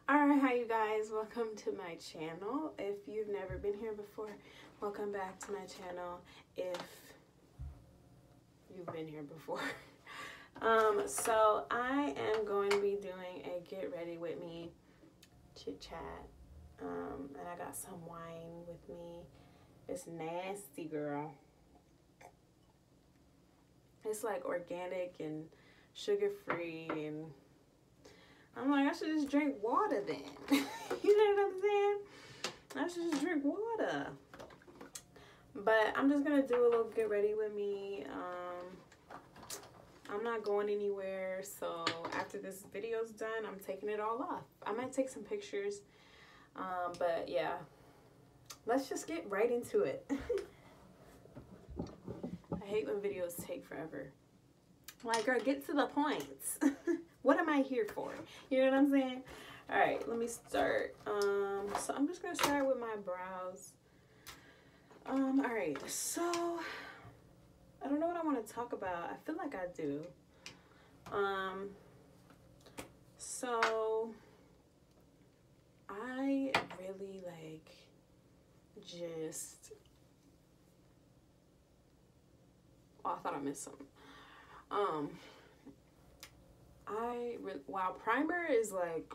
Alright, hi you guys, welcome to my channel. If you've never been here before, welcome back to my channel. If you've been here before. So I am going to be doing a get ready with me chit chat. And I got some wine with me. It's nasty, girl. It's like organic and sugar free, and I'm like, I should just drink water then. You know what I'm saying? I should just drink water. But I'm just gonna do a little get ready with me. I'm not going anywhere, so after this video's done, I'm taking it all off. I might take some pictures, but yeah, let's just get right into it. I hate when videos take forever. Like, girl, get to the point. What am I here for? You know what I'm saying? All right, let me start. So I'm just gonna start with my brows. All right, so I don't know what I want to talk about. I feel like I do. So I really just. Oh, I thought I missed something. Wow, primer is like,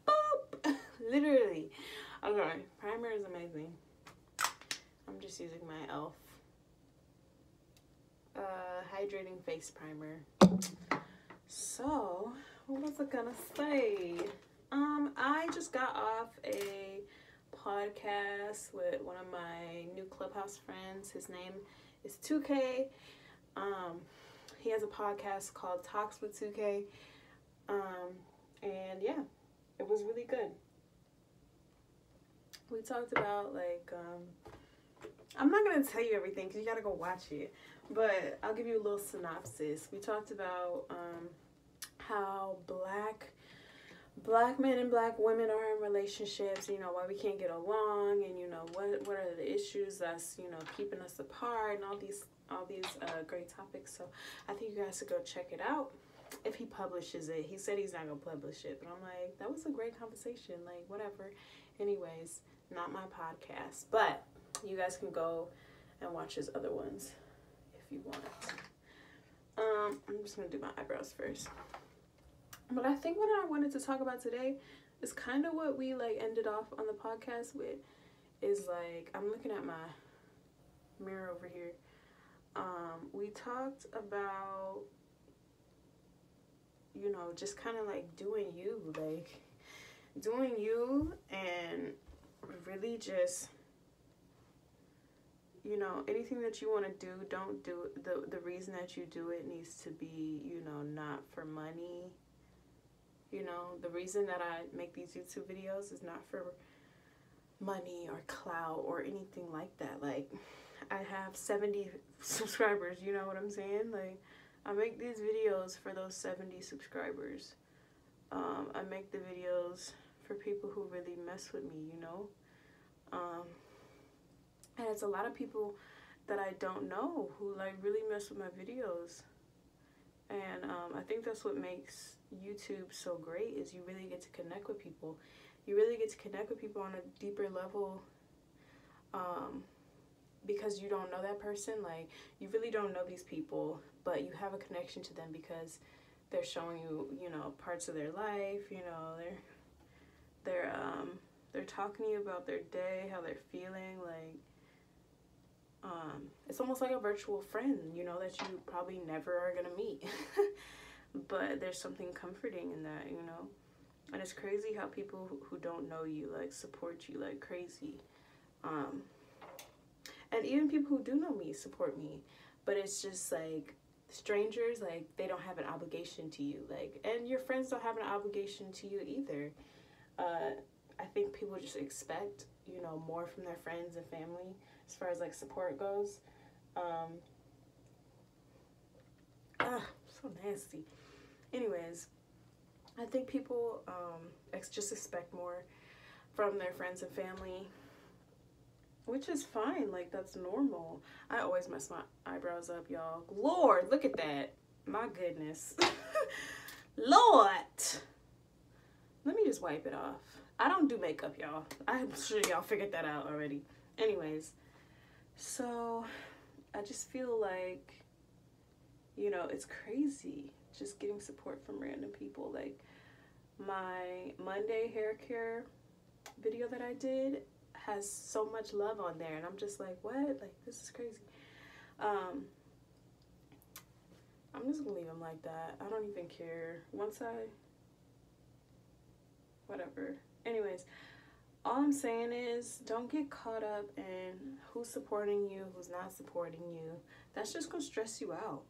boop, literally. Okay, primer is amazing. I'm just using my e.l.f. Hydrating face primer. So, what was I gonna say? I just got off a podcast with one of my new Clubhouse friends. His name is 2K. He has a podcast called Talks with 2K. And yeah, it was really good. We talked about I'm not going to tell you everything because you got to go watch it, but I'll give you a little synopsis. We talked about how black men and black women are in relationships, you know, why we can't get along, and, you know, what are the issues that's, you know, keeping us apart, and all these great topics. So I think you guys should go check it out. If he publishes it, he said he's not gonna publish it, but I'm like, that was a great conversation, like, whatever. Anyways, not my podcast, but you guys can go and watch his other ones if you want. I'm just gonna do my eyebrows first. But I think what I wanted to talk about today is kind of what we ended off on the podcast with. Is I'm looking at my mirror over here. We talked about, you know, just kind of doing you, and really just, you know, anything that you want to do, don't do the reason that you do it needs to be, you know, not for money. You know, the reason that I make these YouTube videos is not for money or clout or anything like that. Like, I have 70 subscribers, you know what I'm saying? Like, I make these videos for those 70 subscribers. I make the videos for people who really mess with me, you know? And it's a lot of people that I don't know who really mess with my videos. And I think that's what makes YouTube so great, is you really get to connect with people. You really get to connect with people on a deeper level, because you don't know that person. Like, you really don't know these people, but you have a connection to them because they're showing you, you know, parts of their life. You know, they're talking to you about their day, how they're feeling. It's almost like a virtual friend, you know, that you probably never are gonna meet. But there's something comforting in that, you know. And it's crazy how people who don't know you support you like crazy. And even people who do know me support me. But it's just strangers, they don't have an obligation to you. And your friends don't have an obligation to you either. I think people just expect, you know, more from their friends and family as far as support goes. So nasty. Anyways, I think people just expect more from their friends and family, which is fine. That's normal. I always mess my eyebrows up, y'all. Lord, look at that. My goodness. Lord. Let me just wipe it off. I don't do makeup, y'all. I'm sure y'all figured that out already. Anyways, so I just feel like, you know, it's crazy just getting support from random people. Like my Monday hair care video that I did has so much love on there, and I'm just like, what? Like, this is crazy. I'm just gonna leave them like that. I don't even care. Whatever. Anyways, all I'm saying is don't get caught up in who's supporting you, who's not supporting you. That's just gonna stress you out.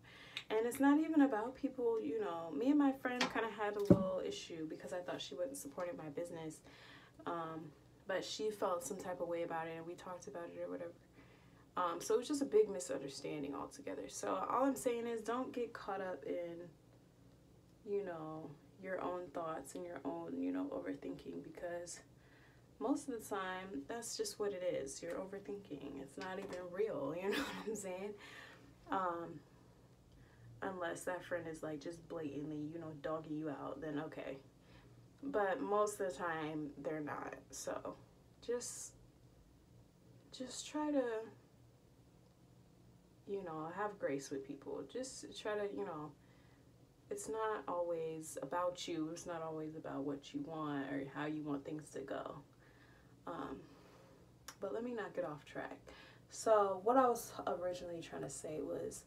And it's not even about people, you know. Me and my friend kind of had a little issue because I thought she wasn't supporting my business. But she felt some type of way about it, and we talked about it or whatever. So it was just a big misunderstanding altogether. So all I'm saying is don't get caught up in, you know, your own thoughts and your own, you know, overthinking, because most of the time that's just what it is. You're overthinking. It's not even real, you know what I'm saying? Unless that friend is like just blatantly, you know, dogging you out, then okay. But most of the time they're not. So just try to, you know, have grace with people. Just try to, you know, it's not always about you. It's not always about what you want or how you want things to go. But let me not get off track. So what I was originally trying to say was,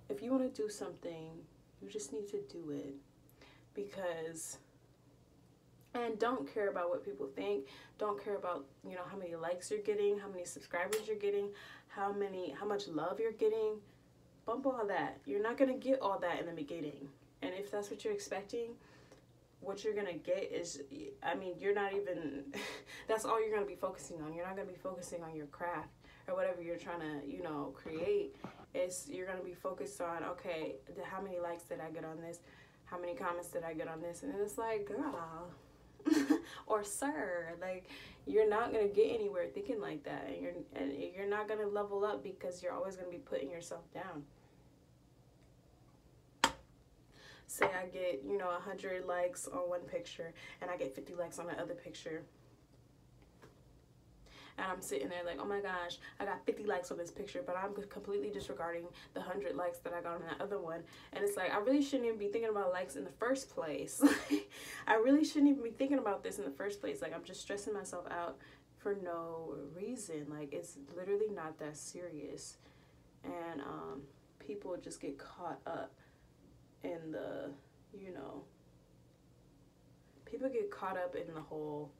if you want to do something, you just need to do it. Because, and don't care about what people think. Don't care about, you know, how many likes you're getting, how many subscribers you're getting, how much love you're getting. Bump all that. You're not going to get all that in the beginning. And if that's what you're expecting, what you're going to get is, I mean, you're not even, that's all you're going to be focusing on. You're not going to be focusing on your craft or whatever you're trying to, you know, create. You're going to be focused on, okay, how many likes did I get on this? How many comments did I get on this? And then it's like, girl, or sir, like, you're not going to get anywhere thinking like that. And you're not going to level up because you're always going to be putting yourself down. Say I get, you know, 100 likes on one picture and I get 50 likes on the other picture. And I'm sitting there like, oh my gosh, I got 50 likes on this picture, but I'm completely disregarding the 100 likes that I got on that other one. And it's like, I really shouldn't even be thinking about likes in the first place. I really shouldn't even be thinking about this in the first place. Like, I'm just stressing myself out for no reason. Like, it's literally not that serious. And people just get caught up in the, you know, people get caught up in the whole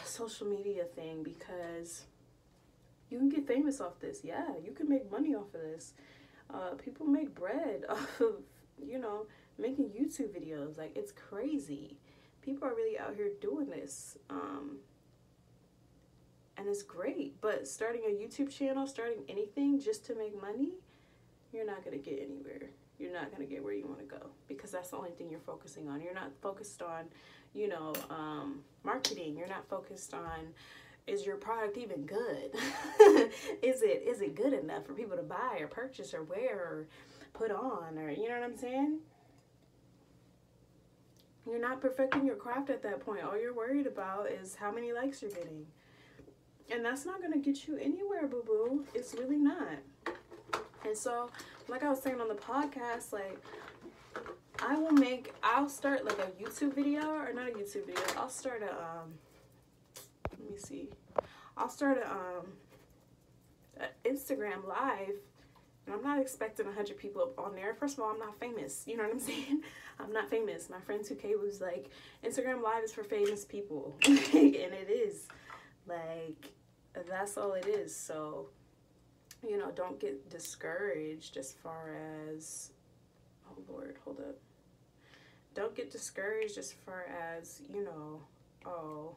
social media thing, because you can get famous off this. Yeah, you can make money off of this. People make bread off of, you know, making YouTube videos. Like, it's crazy. People are really out here doing this. And it's great. But starting a YouTube channel, starting anything just to make money, you're not going to get anywhere. You're not going to get where you want to go, because that's the only thing you're focusing on. You're not focused on, you know, marketing. You're not focused on, is your product even good? Is it good enough for people to buy or purchase or wear or put on, or, you know what I'm saying? You're not perfecting your craft at that point. All you're worried about is how many likes you're getting. And that's not going to get you anywhere, boo-boo. It's really not. And so, like I was saying on the podcast, like, I'll start like a YouTube video, or not a YouTube video. I'll start let me see. I'll start a Instagram live, and I'm not expecting 100 people on there. First of all, I'm not famous. You know what I'm saying? I'm not famous. My friend 2K was like, Instagram live is for famous people. And it is. Like, that's all it is. So, you know, don't get discouraged as far as, oh Lord, hold up. Don't get discouraged as far as, you know, oh,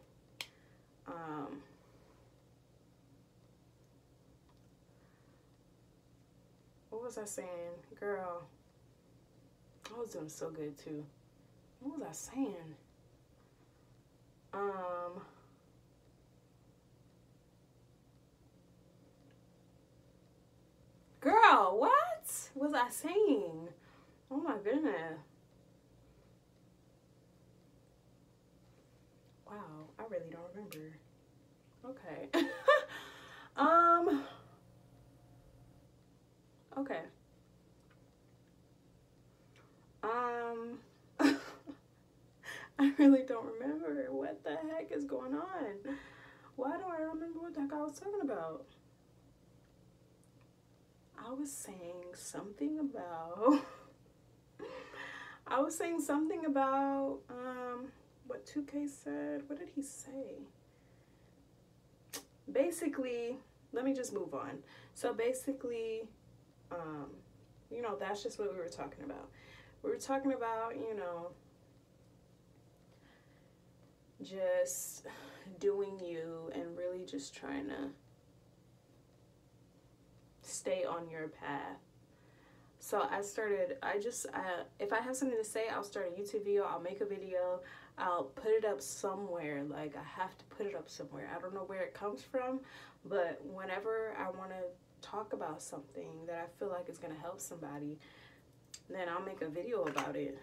what was I saying? Girl, I was doing so good too. What was I saying? Girl, what was I saying? Oh my goodness. really don't remember. Okay. Okay. I really don't remember what the heck is going on. Why don't I remember what the heck I was talking about? I was saying something about what 2K said. What did he say? Basically, let me just move on. So basically, you know, that's just what we were talking about. We were talking about, you know, just doing you and really just trying to stay on your path. So if I have something to say, I'll start a YouTube video, I'll make a video, I'll put it up somewhere. Like, I have to put it up somewhere. I don't know where it comes from, but whenever I want to talk about something that I feel like is going to help somebody, then I'll make a video about it.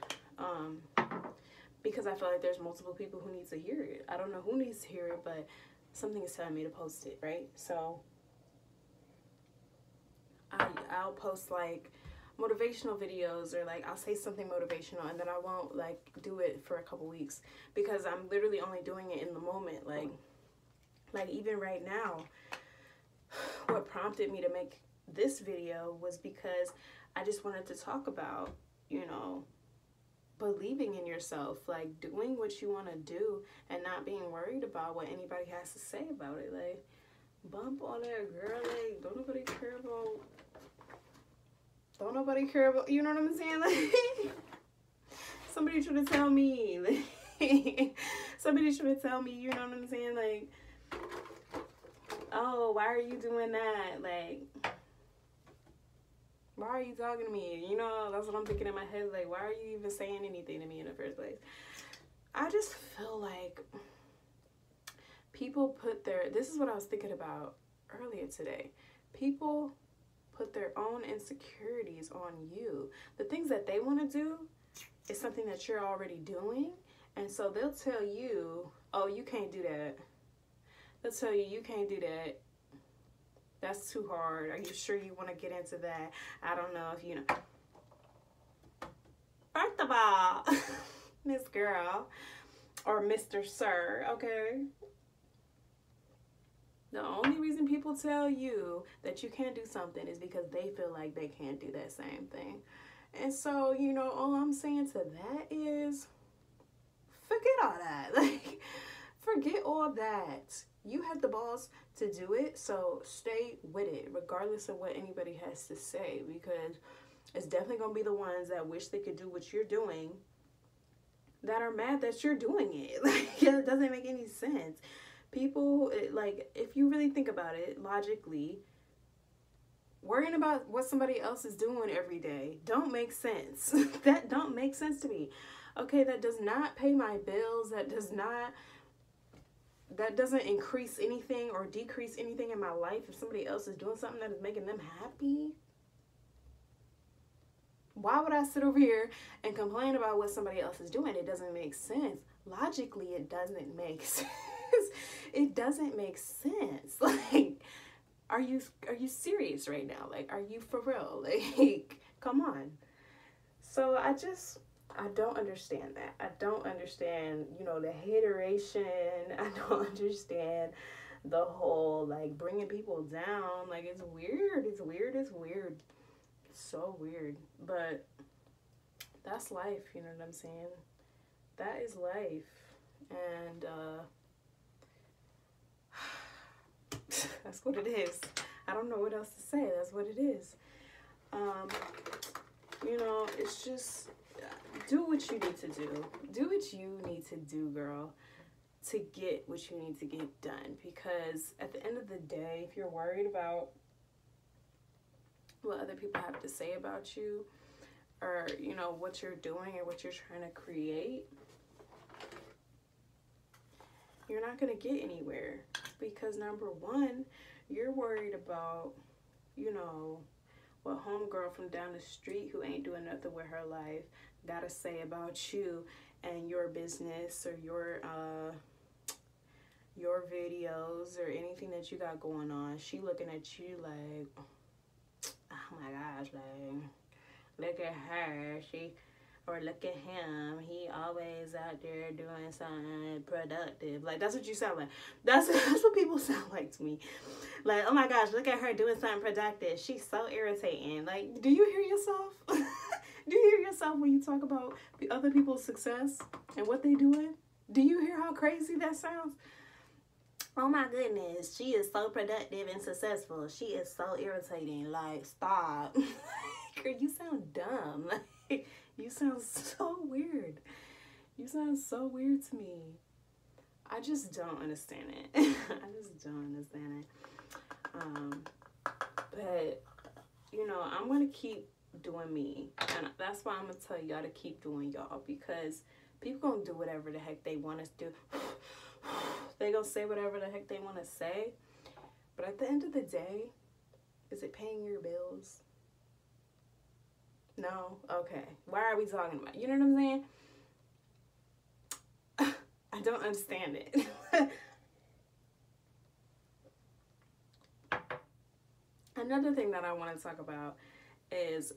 Because I feel like there's multiple people who need to hear it. I don't know who needs to hear it, but something is telling me to post it, right? So I'll post like motivational videos, or like I'll say something motivational, and then I won't like do it for a couple weeks because I'm literally only doing it in the moment. Like even right now, what prompted me to make this video was because I just wanted to talk about, you know, believing in yourself, like doing what you want to do and not being worried about what anybody has to say about it. Like, bump on that, girl. Like, don't nobody care about, you know what I'm saying? Like, somebody should have tell me, like, somebody should have tell me, you know what I'm saying? Like, oh, why are you doing that? Like, why are you talking to me? You know, that's what I'm thinking in my head. Like, why are you even saying anything to me in the first place? I just feel like people this is what I was thinking about earlier today. People put their own insecurities on you. The things that they want to do is something that you're already doing. And so they'll tell you, oh, you can't do that. They'll tell you, you can't do that. That's too hard. Are you sure you want to get into that? I don't know if you know. First of all, Miss Girl or Mr. Sir, okay? The only reason people tell you that you can't do something is because they feel like they can't do that same thing. And so, you know, all I'm saying to that is forget all that. Like, forget all that. You had the balls to do it, so stay with it, regardless of what anybody has to say, because it's definitely going to be the ones that wish they could do what you're doing that are mad that you're doing it. Like, it doesn't make any sense. People, like, if you really think about it logically, worrying about what somebody else is doing every day don't make sense. That don't make sense to me. Okay, that does not pay my bills. That doesn't increase anything or decrease anything in my life. If somebody else is doing something that is making them happy, why would I sit over here and complain about what somebody else is doing? It doesn't make sense. Logically, it doesn't make sense. It doesn't make sense. Like, are you serious right now? Like, are you for real? Like, come on. So I don't understand that. I don't understand, you know, the hateration. I don't understand the whole, like, bringing people down. Like, it's weird. It's weird. It's weird. It's so weird. But that's life, you know what I'm saying? That is life. And that's what it is. I don't know what else to say. That's what it is. You know, it's just, do what you need to do. Do what you need to do, girl, to get what you need to get done. Because at the end of the day, if you're worried about what other people have to say about you, or, you know, what you're doing or what you're trying to create, you're not going to get anywhere. Because number one, you're worried about, you know, what homegirl from down the street who ain't doing nothing with her life gotta say about you and your business, or your your videos or anything that you got going on, she looking at you like, oh my gosh, like, look at her, or look at him, he always out there doing something productive. Like, that's what you sound like. That's what people sound like to me. Like, oh my gosh, look at her doing something productive. She's so irritating. Like, do you hear yourself? Do you hear yourself when you talk about other people's success and what they doing? Do you hear how crazy that sounds? Oh my goodness, she is so productive and successful. She is so irritating. Like, stop. Girl, you sound dumb. Like, you sound so weird. You sound so weird to me. I just don't understand it. I just don't understand it. But, you know, I'm going to keep doing me. And that's why I'm going to tell y'all to keep doing y'all. Because people going to do whatever the heck they want to do. They gonna say whatever the heck they want to say. But at the end of the day, is it paying your bills? No? Okay. Why are we talking about it? You know what I'm saying? I don't understand it. Another thing that I want to talk about is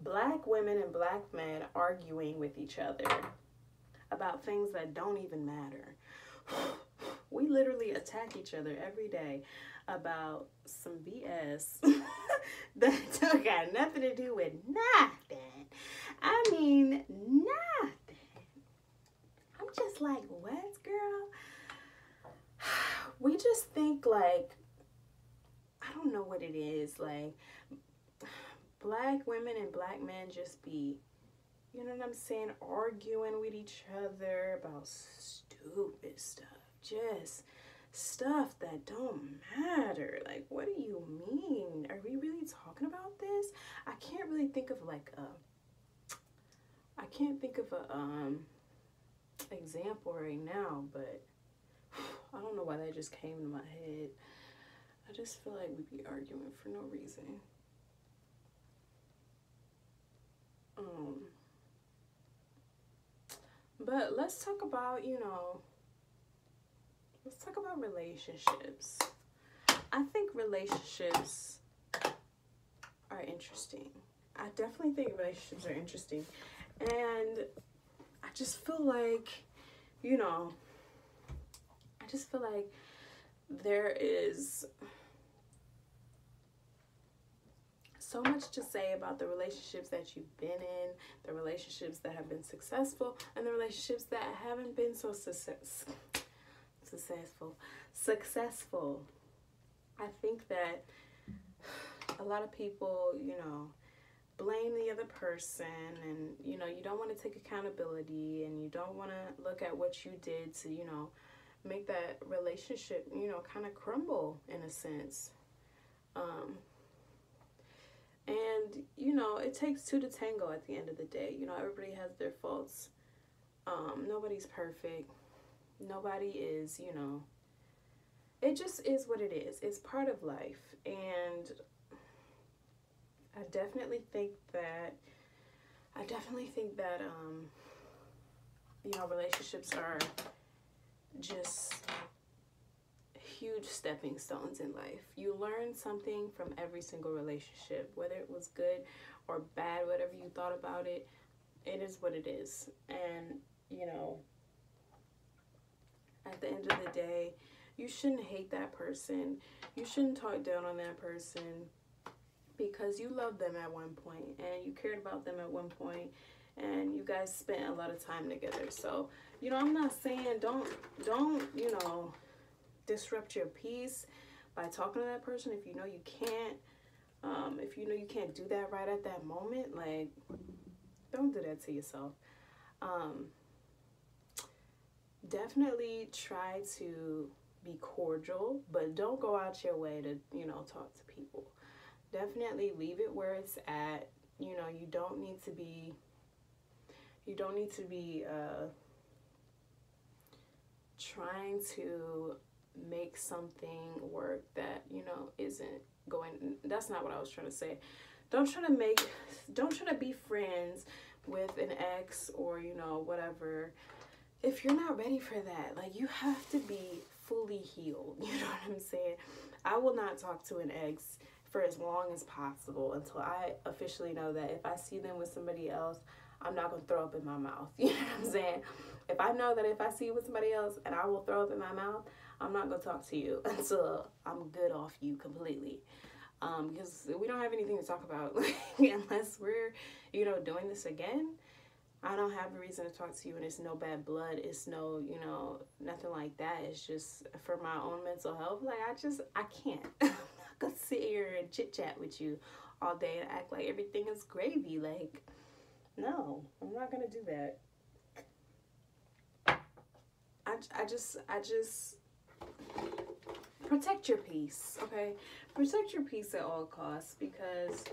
black women and black men arguing with each other about things that don't even matter. We literally attack each other every day about some BS that don't got nothing to do with nothing. I mean, nothing. I'm just like, what, girl? We just think like, I don't know what it is. Like, black women and black men just be, you know what I'm saying, arguing with each other about stupid stuff. Just stuff that don't matter. Like, what do you mean? Are we really talking about this? I can't really think of like a example right now, but I don't know why that just came to my head. I just feel like we'd be arguing for no reason. But let's talk about, let's talk about relationships. I think relationships are interesting. I definitely think relationships are interesting. And I just feel like, there is so much to say about the relationships that you've been in, the relationships that have been successful, and the relationships that haven't been so successful. I think that a lot of people, blame the other person, and, you don't want to take accountability, and you don't want to look at what you did to, make that relationship, kind of crumble in a sense. And, it takes two to tango at the end of the day. Everybody has their faults. Nobody's perfect. Nobody is, it just is what it is. It's part of life. And I definitely think that, relationships are just huge stepping stones in life. You learn something from every single relationship, whether it was good or bad, whatever you thought about it, it is what it is. And, at the end of the day, you shouldn't hate that person. You shouldn't talk down on that person, because you loved them at one point and you cared about them at one point, and you guys spent a lot of time together. So, I'm not saying don't, disrupt your peace by talking to that person if you know you can't. If you know you can't do that right at that moment, like, don't do that to yourself. Definitely try to be cordial, but don't go out your way to, talk to people. Definitely leave it where it's at. You don't need to be trying to make something work that, isn't going. That's not what I was trying to say. Don't try to be friends with an ex or, whatever, if you're not ready for that, like, you have to be fully healed. You know what I'm saying? I will not talk to an ex for as long as possible until I officially know that if I see them with somebody else, I'm not going to throw up in my mouth. You know what I'm saying? If I know that if I see you with somebody else and I will throw up in my mouth, I'm not going to talk to you until I'm good off you completely. Because we don't have anything to talk about unless we're, you know, doing this again. I don't have a reason to talk to you, and it's no bad blood. It's no, you know, nothing like that. It's just for my own mental health. Like, I can't. I'm not gonna sit here and chit-chat with you all day and act like everything is gravy. Like, no, I'm not gonna do that. I just protect your peace, okay? Protect your peace at all costs, because,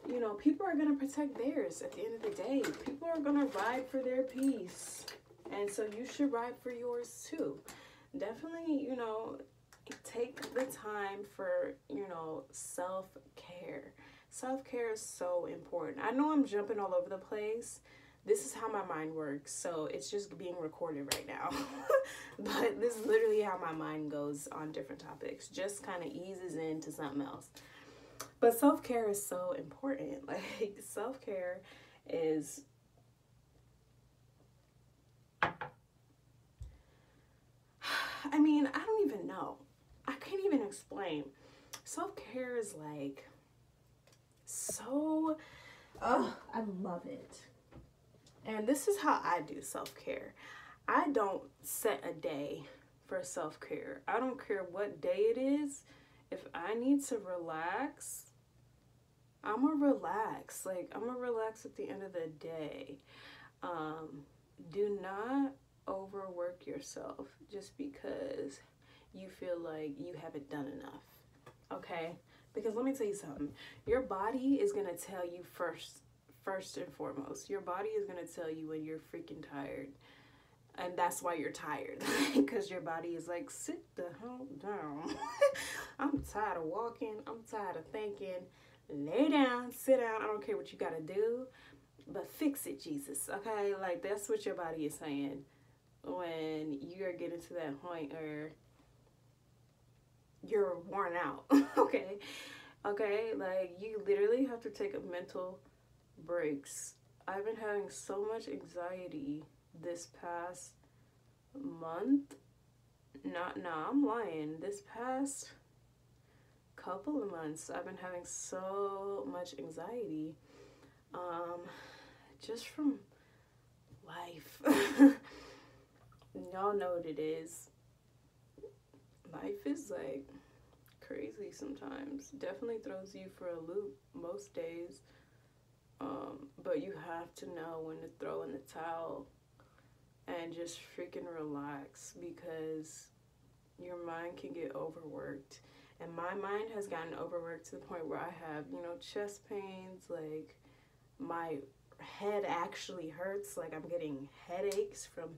you know, people are going to protect theirs at the end of the day. People are going to ride for their peace. And so you should ride for yours too. Definitely, you know, take the time for, you know, self-care. Self-care is so important. I know I'm jumping all over the place. This is how my mind works, so it's just being recorded right now. But this is literally how my mind goes on different topics. Just kind of eases into something else. But self-care is so important. Like, self-care is... I mean, I don't even know. I can't even explain. Self-care is like so... Oh, I love it. And this is how I do self-care. I don't set a day for self-care. I don't care what day it is. If I need to relax, I'm gonna relax. Like, I'm gonna relax at the end of the day. Do not overwork yourself just because you feel like you haven't done enough. Okay? Because let me tell you something. Your body is gonna tell you first and foremost. Your body is going to tell you when you're freaking tired. And that's why you're tired. Because your body is like, sit the hell down. I'm tired of walking. I'm tired of thinking. Lay down, sit down. I don't care what you got to do. But fix it, Jesus. Okay? Like, that's what your body is saying when you're getting to that point where you're worn out. Okay? Okay? Like, you literally have to take a mental breaks. I've been having so much anxiety this past month. I'm lying. This past couple of months, I've been having so much anxiety. Just from life. Y'all know what it is. Life is like crazy sometimes. Definitely throws you for a loop most days. But you have to know when to throw in the towel and just freaking relax, because your mind can get overworked. And my mind has gotten overworked to the point where I have, you know, chest pains, like my head actually hurts, like I'm getting headaches from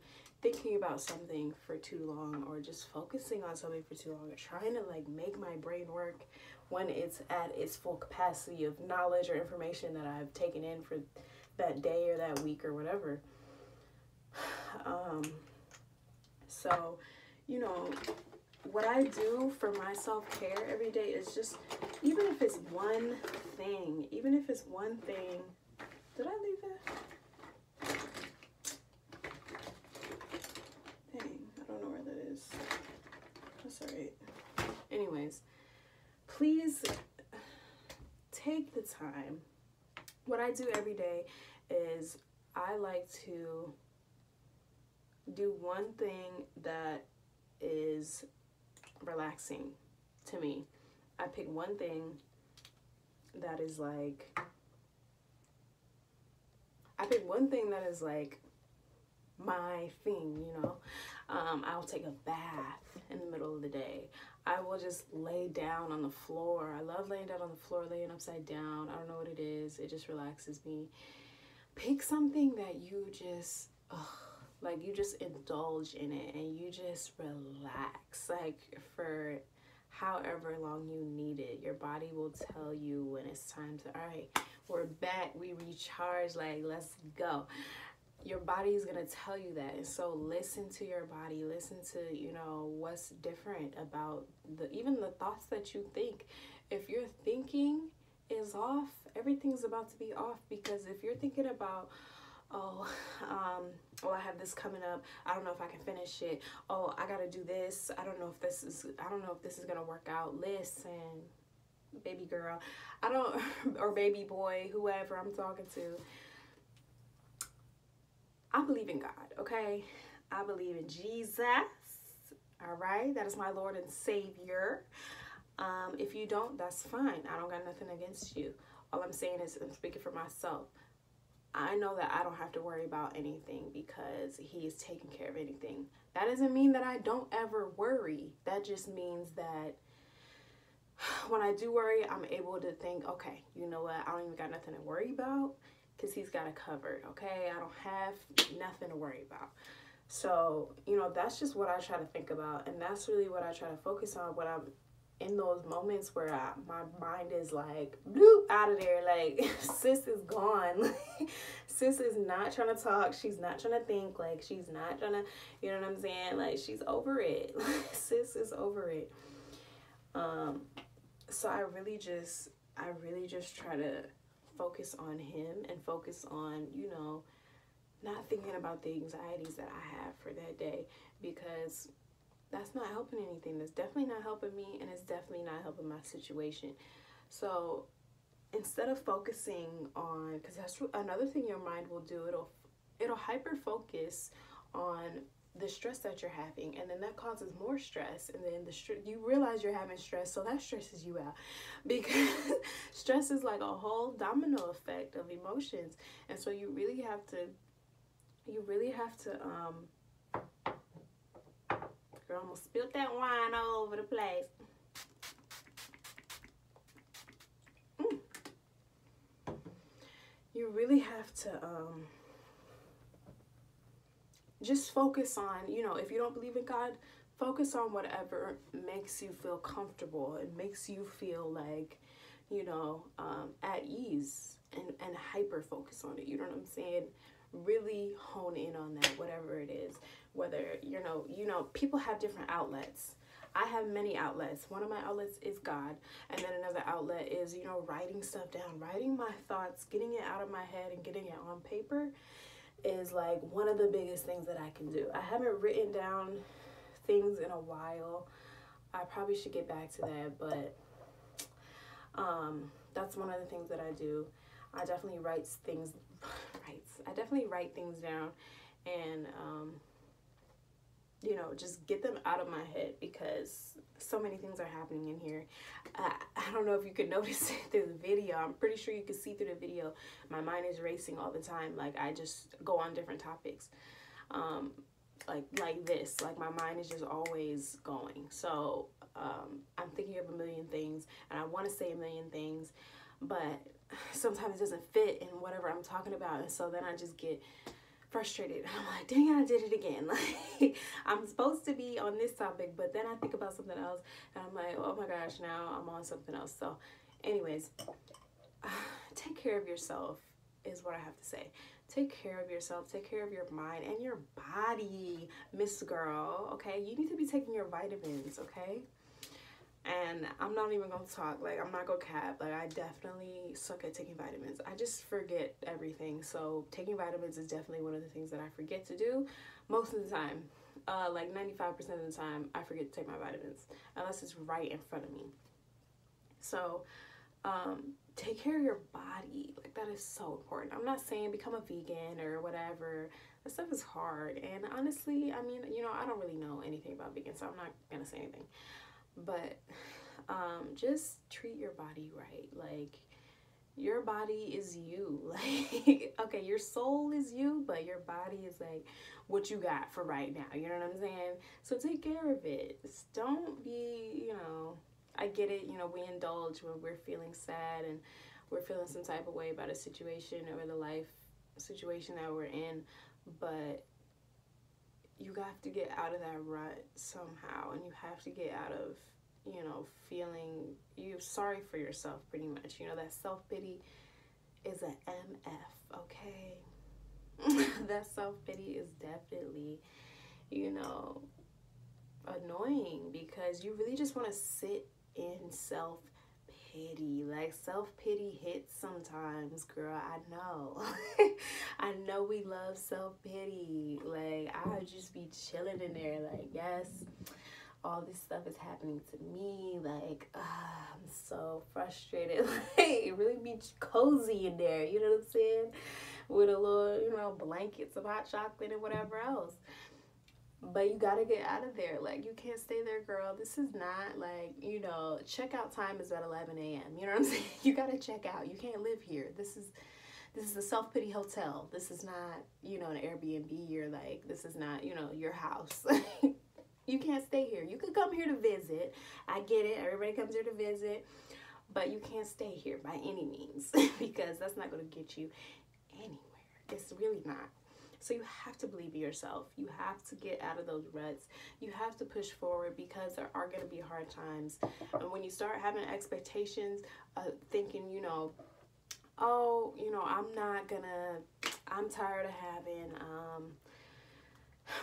thinking about something for too long, or just focusing on something for too long, or trying to like make my brain work when it's at its full capacity of knowledge or information that I've taken in for that day or that week or whatever. So, you know, what I do for my self-care every day is just, even if it's one thing, did I leave that? Dang, I don't know where that is. That's all right. Anyways, please take the time. What I do every day is I like to do one thing that is relaxing to me. I pick one thing that is like, my thing, you know. I'll take a bath in the middle of the day. I will just lay down on the floor. I love laying down on the floor, laying upside down. I don't know what it is. It just relaxes me. Pick something that you just, like, you just indulge in it and you just relax, like, for however long you need it. Your body will tell you when it's time to, all right, we're back, we recharge, like, let's go. your body is going to tell you that. And so listen to your body. Listen to, what's different about even the thoughts that you think. If your thinking is off, everything's about to be off. Because if you're thinking about, I have this coming up, I don't know if I can finish it, I gotta do this, I don't know if this is gonna work out. Listen, baby girl, or baby boy, whoever I'm talking to, I believe in God, okay? I believe in Jesus, all right? That is my Lord and Savior. If you don't, that's fine. I don't got nothing against you. All I'm saying is, I'm speaking for myself. I know that I don't have to worry about anything because He is taking care of anything. That doesn't mean that I don't ever worry. That just means that when I do worry, I'm able to think, okay, you know what? I don't even got nothing to worry about because He's got it covered, okay? I don't have nothing to worry about. So, that's just what I try to think about. And that's really what I try to focus on when I'm in those moments where my mind is like, bloop, out of there. Like, sis is gone. Sis is not trying to talk. She's not trying to think. Like, she's not trying to, you know what I'm saying? Like, she's over it. Sis is over it. So I really just try to focus on Him and focus on, not thinking about the anxieties that I have for that day, because that's not helping anything. That's definitely not helping me, and it's definitely not helping my situation. So instead of focusing on, because that's another thing your mind will do, it'll hyper focus on the stress that you're having, and then that causes more stress, and then you realize you're having stress, so that stresses you out, because stress is like a whole domino effect of emotions. And so you really have to girl, almost spilled that wine all over the place. You really have to just focus on, if you don't believe in God, focus on whatever makes you feel comfortable and makes you feel like, at ease, and hyper focus on it. You know what I'm saying? Really hone in on that, whatever it is. Whether, people have different outlets. I have many outlets. One of my outlets is God. And then another outlet is, writing stuff down, writing my thoughts, getting it out of my head and getting it on paper is like one of the biggest things that I can do. I haven't written down things in a while. I probably should get back to that, but that's one of the things that I do. I definitely write things down, and just get them out of my head, because so many things are happening in here. I don't know if you could notice it through the video. I'm pretty sure you could see through the video. My mind is racing all the time. Like, I just go on different topics. Like this. Like, my mind is just always going. So, I'm thinking of a million things, and I want to say a million things, but sometimes it doesn't fit in whatever I'm talking about. And so then I just get frustrated. I'm like, dang it, I did it again. Like, I'm supposed to be on this topic, but then I think about something else, and I'm like, oh my gosh, now I'm on something else. So anyways, take care of yourself is what I have to say. Take care of yourself. Take care of your mind and your body, Miss Girl, okay? You need to be taking your vitamins, okay? And I'm not even gonna talk, like, I'm not gonna cap. Like, I definitely suck at taking vitamins. I just forget everything. So taking vitamins is definitely one of the things that I forget to do most of the time. Like 95% of the time, I forget to take my vitamins unless it's right in front of me. So take care of your body. Like, that is so important. I'm not saying become a vegan or whatever. That stuff is hard. And honestly, I mean, I don't really know anything about vegan, so I'm not gonna say anything. But just treat your body right. Like, your body is you. Like, okay, your soul is you, but your body is like what you got for right now. You know what I'm saying? So take care of it. Just don't be, I get it, we indulge when we're feeling sad and we're feeling some type of way about a situation or the life situation that we're in, but you have to get out of that rut somehow, and you have to get out of, feeling you're sorry for yourself, pretty much. That self-pity is an MF, okay? that self-pity is definitely, you know, annoying, because you really just want to sit in self-pity. Like, self-pity hits sometimes, girl. I know. I know we love self-pity. Like, I would just be chilling in there like, yes, all this stuff is happening to me. Like, I'm so frustrated. Like, it really be cozy in there, you know what I'm saying? With a little, you know, blankets of hot chocolate and whatever else. But you gotta get out of there. Like, you can't stay there, girl. This is not like, you know, checkout time is at 11 a.m. You know what I'm saying? You gotta check out. You can't live here. This is the self-pity hotel. This is not, you know, an Airbnb. You're like, this is not, you know, your house. You can't stay here. You could come here to visit. I get it. Everybody comes here to visit. But you can't stay here by any means, because that's not going to get you anywhere. It's really not. So you have to believe in yourself. You have to get out of those ruts. You have to push forward, because there are going to be hard times. And when you start having expectations, thinking, you know, oh, you know, I'm tired of having,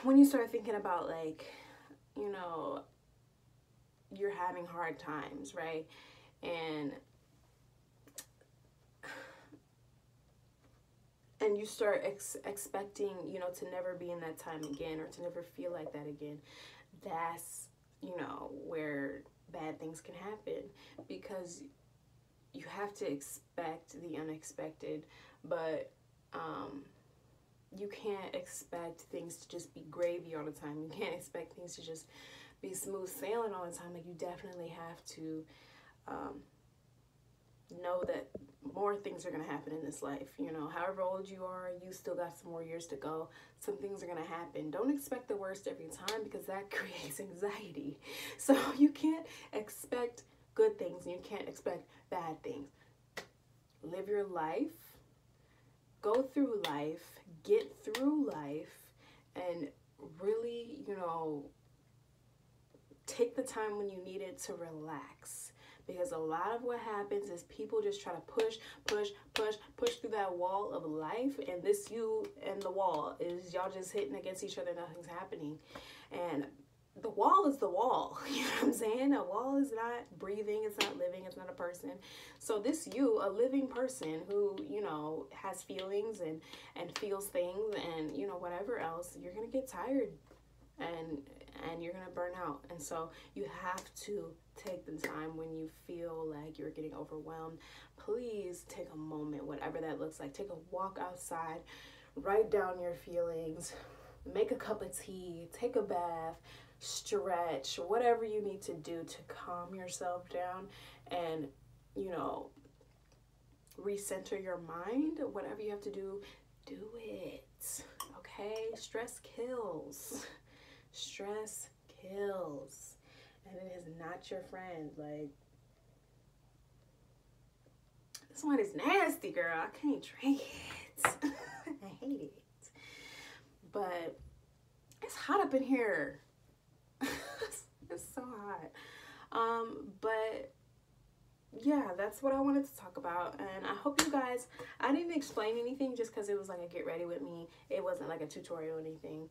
when you start thinking about, like, you know, you're having hard times, right? And you start expecting, you know, to never be in that time again, or to never feel like that again. That's, you know, where bad things can happen, because you have to expect the unexpected. But you can't expect things to just be gravy all the time. You can't expect things to just be smooth sailing all the time. Like, you definitely have to know that more things are going to happen in this life. You know, however old you are, you still got some more years to go. Some things are going to happen. Don't expect the worst every time, because that creates anxiety. So you can't expect good things, and you can't expect bad things. Live your life. Go through life. Get through life. And really, you know, take the time when you need it to relax. Because a lot of what happens is people just try to push through that wall of life. And this you and the wall is y'all just hitting against each other. Nothing's happening. And the wall is the wall. You know what I'm saying? A wall is not breathing. It's not living. It's not a person. So this you, a living person who, you know, has feelings and feels things and, you know, whatever else, you're going to get tired. And you're going to burn out. And so you have to take the time when you feel like you're getting overwhelmed. Please take a moment, whatever that looks like. Take a walk outside, write down your feelings, make a cup of tea, take a bath, stretch, whatever you need to do to calm yourself down and, you know, recenter your mind. Whatever you have to do, do it. Okay? Stress kills. Stress kills, and it is not your friend. Like, this one is nasty, girl. I can't drink it. I hate it. But it's hot up in here. It's so hot. But yeah, that's what I wanted to talk about. And I hope you guys, I didn't explain anything just because it was like a get ready with me. It wasn't like a tutorial or anything.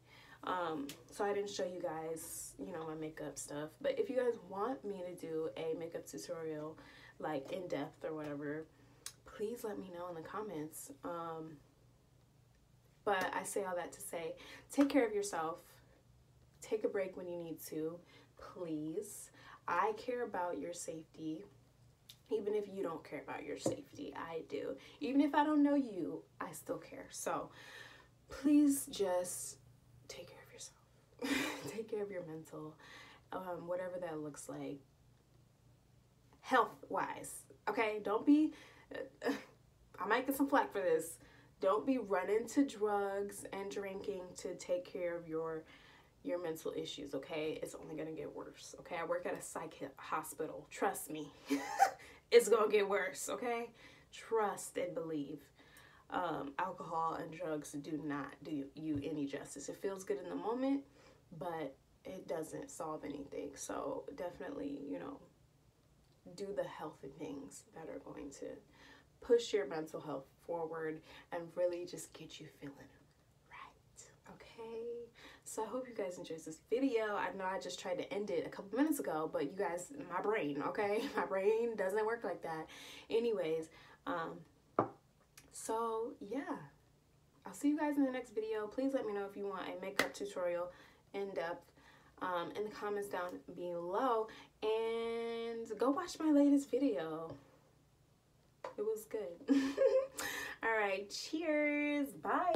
So I didn't show you guys, you know, my makeup stuff. But if you guys want me to do a makeup tutorial, like in depth or whatever, please let me know in the comments. But I say all that to say, take care of yourself. Take a break when you need to, please. I care about your safety. Even if you don't care about your safety, I do. Even if I don't know you, I still care. So please just take care of yourself. Take care of your mental, whatever that looks like, health-wise. Okay, don't be, I might get some flack for this. Don't be running to drugs and drinking to take care of your mental issues, okay? It's only gonna get worse, okay? I work at a psych hospital. Trust me. It's gonna get worse, okay? Trust and believe. Alcohol and drugs do not do you any justice. It feels good in the moment, but it doesn't solve anything. So definitely, you know, do the healthy things that are going to push your mental health forward and really just get you feeling okay? So I hope you guys enjoyed this video. I know I just tried to end it a couple minutes ago, but you guys, my brain, okay? My brain doesn't work like that. Anyways, so yeah, I'll see you guys in the next video. Please let me know if you want a makeup tutorial in depth in the comments down below, and go watch my latest video. It was good. All right, cheers, bye.